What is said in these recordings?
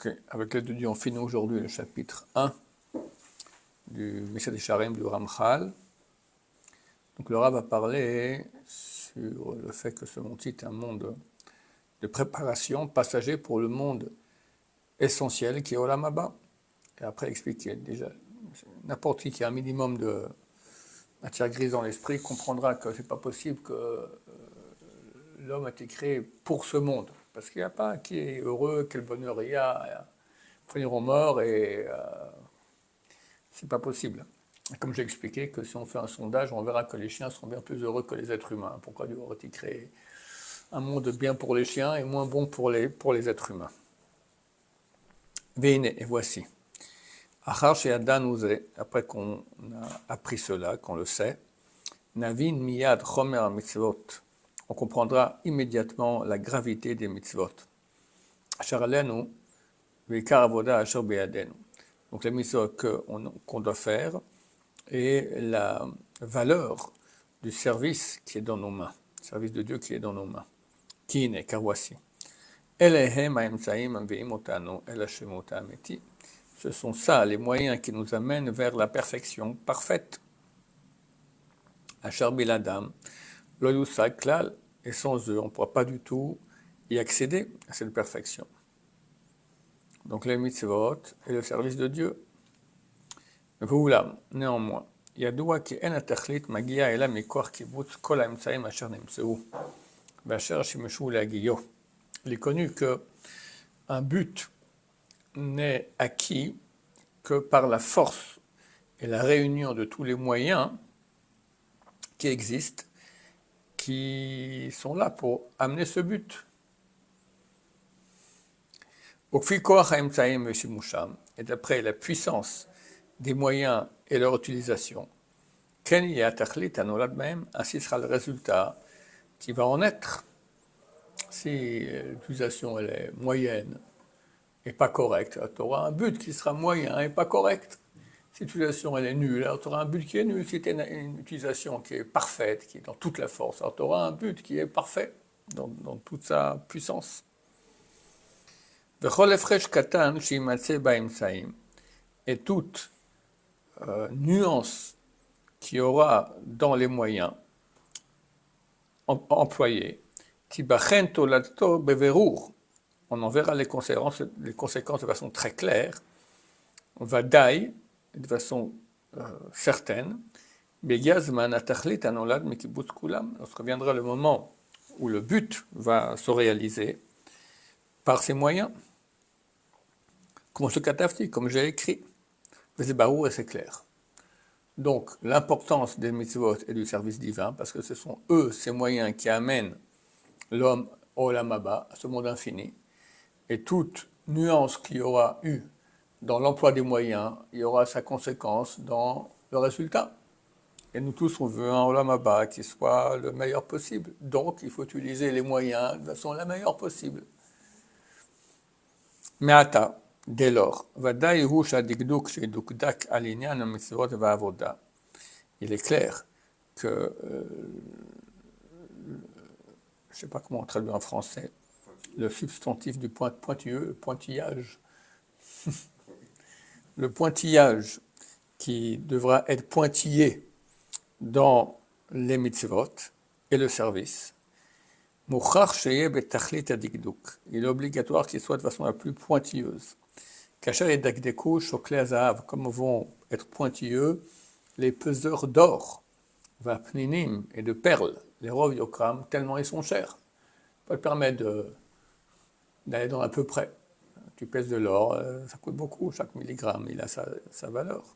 Ok, avec l'aide de Dieu, on finit aujourd'hui le chapitre 1 du Mesad Yesharim du Ramchal. Donc le Rav va parler sur le fait que ce monde est un monde de préparation passager pour le monde essentiel qui est Olam Haba. Et après expliquer déjà, n'importe qui a un minimum de matière grise dans l'esprit comprendra que c'est pas possible que l'homme a été créé pour ce monde. Parce qu'il n'y a pas qui est heureux, quel bonheur il y a. Finir en mort et c'est pas possible. Comme j'ai expliqué que si on fait un sondage, on verra que les chiens sont bien plus heureux que les êtres humains. Pourquoi Dieu aurait-il créé un monde bien pour les chiens et moins bon pour les êtres humains? Veine, et voici. Achar she'adan uze, après qu'on a appris cela, qu'on le sait, navin miyad chomer mitzvot, on comprendra immédiatement la gravité des mitzvot. Achar alenu, veikar avoda asher beyadenu. Donc la mitzvot qu'on doit faire et la valeur du service qui est dans nos mains, le service de Dieu qui est dans nos mains. Qui n'est, car voici. Ce sont ça les moyens qui nous amènent vers la perfection parfaite. Achar biladam, lo yusak klal, et sans eux, on ne pourra pas du tout y accéder à cette perfection. Donc les mitzvot et le service de Dieu. Ve'ulam, néanmoins, ידוע כי אין התכלית מגיעה אלא מכוח קיבוץ כל האמצעים אשר נמצאו ואשר שימשו להגיעו. Il est connu qu'un but n'est acquis que par la force et la réunion de tous les moyens qui existent, qui sont là pour amener ce but. Et d'après la puissance des moyens et leur utilisation, ainsi sera le résultat qui va en être. Si l'utilisation elle est moyenne et pas correcte, tu auras un but qui sera moyen et pas correct. Si l'utilisation elle est nulle, alors tu auras un but qui est nul. Si tu as une utilisation qui est parfaite, qui est dans toute la force, alors tu auras un but qui est parfait dans toute sa puissance. Et toute nuance qu'il y aura dans les moyens employés, on en verra les conséquences de façon très claire, on va daï de façon certaine, lorsque viendra le moment où le but va se réaliser par ces moyens, comme j'ai écrit, et c'est clair. Donc, l'importance des mitzvot et du service divin, parce que ce sont eux, ces moyens qui amènent l'homme au Olam Haba, à ce monde infini, et toute nuance qu'il y aura eu dans l'emploi des moyens, il y aura sa conséquence dans le résultat. Et nous tous, on veut un Olam Haba qui soit le meilleur possible. Donc, il faut utiliser les moyens de façon la meilleure possible. Mais attends. Dès lors, il est clair que, je ne sais pas comment traduire en français, le substantif du pointilleux, le pointillage, le pointillage qui devra être pointillé dans les mitzvot et le service, il est obligatoire qu'il soit de façon la plus pointilleuse. Comme vont être pointilleux les peseurs d'or, et de perles, les rov yokram, tellement ils sont chers. Pas te permettre d'aller dans à peu près. Tu pèses de l'or, ça coûte beaucoup, chaque milligramme, il a sa valeur.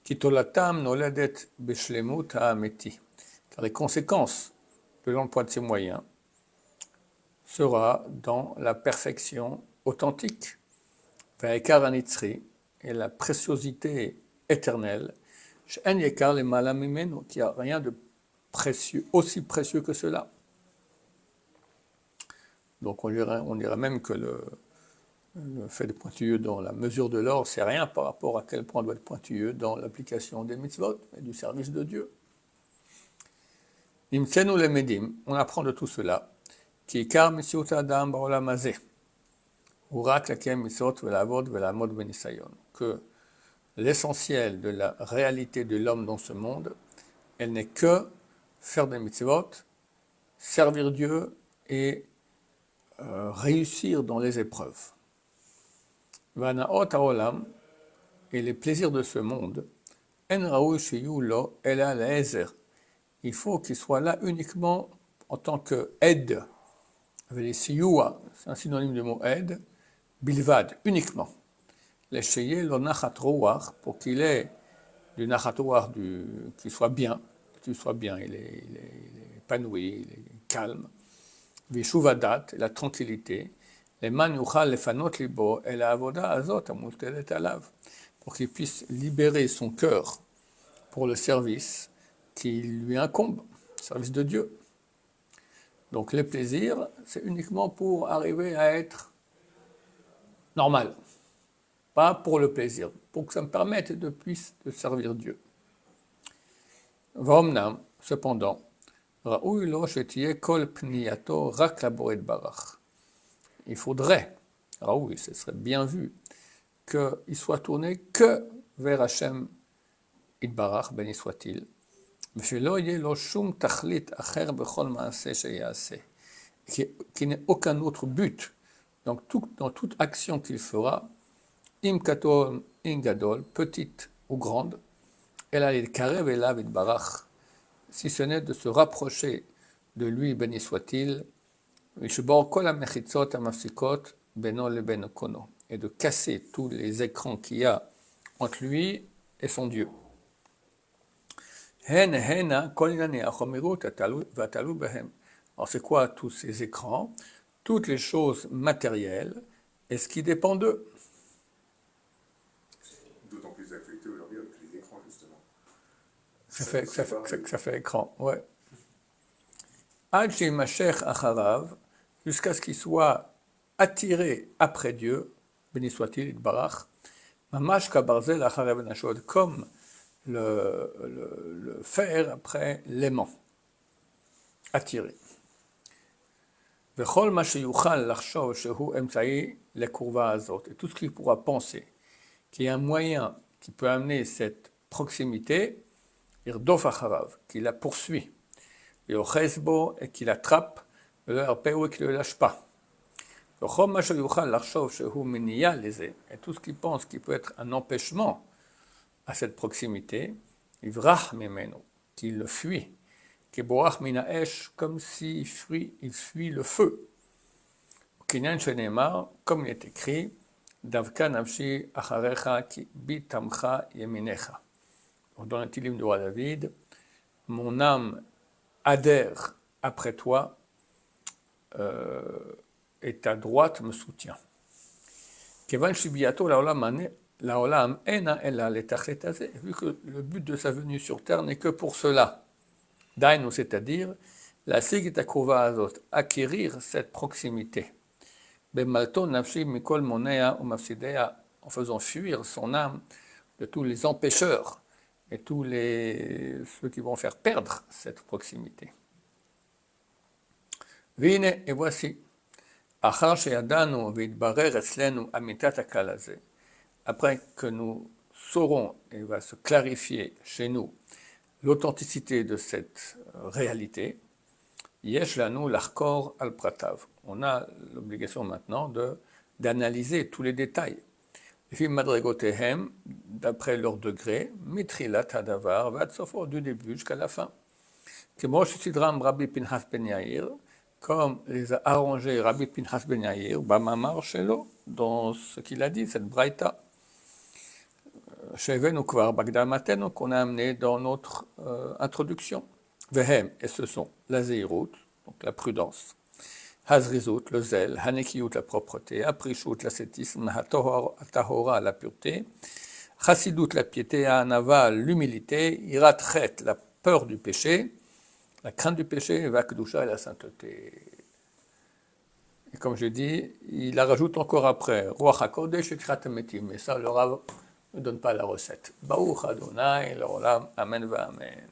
Car les conséquences de l'emploi de ces moyens sera dans la perfection authentique. Et la préciosité éternelle, qu'il n'y a rien de précieux, aussi précieux que cela. Donc on dirait même que le fait de pointilleux dans la mesure de l'or, c'est rien par rapport à quel point on doit être pointilleux dans l'application des mitzvot et du service de Dieu. On apprend de tout cela. Urak lakem mitzvot velavod velamod benisayon. Que l'essentiel de la réalité de l'homme dans ce monde, elle n'est que faire des mitzvot, servir Dieu et réussir dans les épreuves. Vanaot haolam, et les plaisirs de ce monde, en raoui shiyu lo ela le'ezer. Il faut qu'il soit là uniquement en tant qu'aide. Les siyua, c'est un synonyme du mot aide, bilvad, uniquement. Les sheye lo nachat roar, pour qu'il ait du nachat roar, qu'il soit bien, il est épanoui, il est calme. Vishuvadat, la tranquillité. Les man yuchal lefanot libo, et la avoda azot amutelet alav, pour qu'il puisse libérer son cœur pour le service qui lui incombe, le service de Dieu. Donc les plaisirs, c'est uniquement pour arriver à être normal, pas pour le plaisir, pour que ça me permette de servir Dieu. V'omnam, cependant, raoui lo shetiye kol pniyato rak laboret barach. Il faudrait, raoui, ce serait bien vu, qu'il soit tourné que vers Hachem Itbarach, béni soit-il, qu'il n'ait aucun autre but. Donc dans toute action qu'il fera, im katol, im gadol, petite ou grande, elle a les karev elav Itbarach, si ce n'est de se rapprocher de lui, béni soit-il, et de casser tous les écrans qu'il y a entre lui et son Dieu. Alors c'est quoi tous ces écrans? Toutes les choses matérielles et ce qui dépend d'eux. D'autant plus d'actualité aujourd'hui avec les écrans, justement. Ça fait écran, ouais. Jusqu'à ce qu'il soit attiré après Dieu, béni soit-il, Itbarach, mamash kabarzel acharev nashod, comme le fer après l'aimant, attiré. Vechol ma sheyuchal lachshov shehu emtsai lekurva azot, et tout ce qu'il pourra penser, qu'il y a un moyen qui peut amener cette proximité, irdof acharav, qui la poursuit, et au chesbo, et qui l'attrape, et qui ne le lâche pas. Et tout ce qu'il pense qui peut être un empêchement à cette proximité, qu'il le fuit, comme s'il fuit le feu. Comme il est écrit, dans le Tilim du roi David, mon âme adhère après toi, et ta droite me soutient. Vu que le but de sa venue sur terre n'est que pour cela, c'est-à-dire acquérir cette proximité, en faisant fuir son âme de tous les empêcheurs et ceux qui vont faire perdre cette proximité. Et voici, après que nous saurons, et va se clarifier chez nous, l'authenticité de cette réalité, on a l'obligation maintenant d'analyser tous les détails. D'après leur degré, du début jusqu'à la fin. Comme les a arrangés Rabbi Pinchas ben Yair, Bamamar Shelo, dans ce qu'il a dit, cette braïta, Shevenu Kvar Bagdamatenu, qu'on a amené dans notre introduction. Vehem, et ce sont la Zeirut, donc la prudence, Hazrizut, le zèle, Hanekiyut, la propreté, Aprishut, l'ascétisme, Tahora, la pureté, Chassidut, la piété, Anava, l'humilité, Iratchet, la peur du péché, la crainte du péché, Vakdusha et la sainteté. Et comme je dis, il la rajoute encore après, Ruach HaKodesh et Krat HaMetim, mais ça, le Rav ne donne pas la recette. Baruch Adonai, l'Olam, Amen va Amen.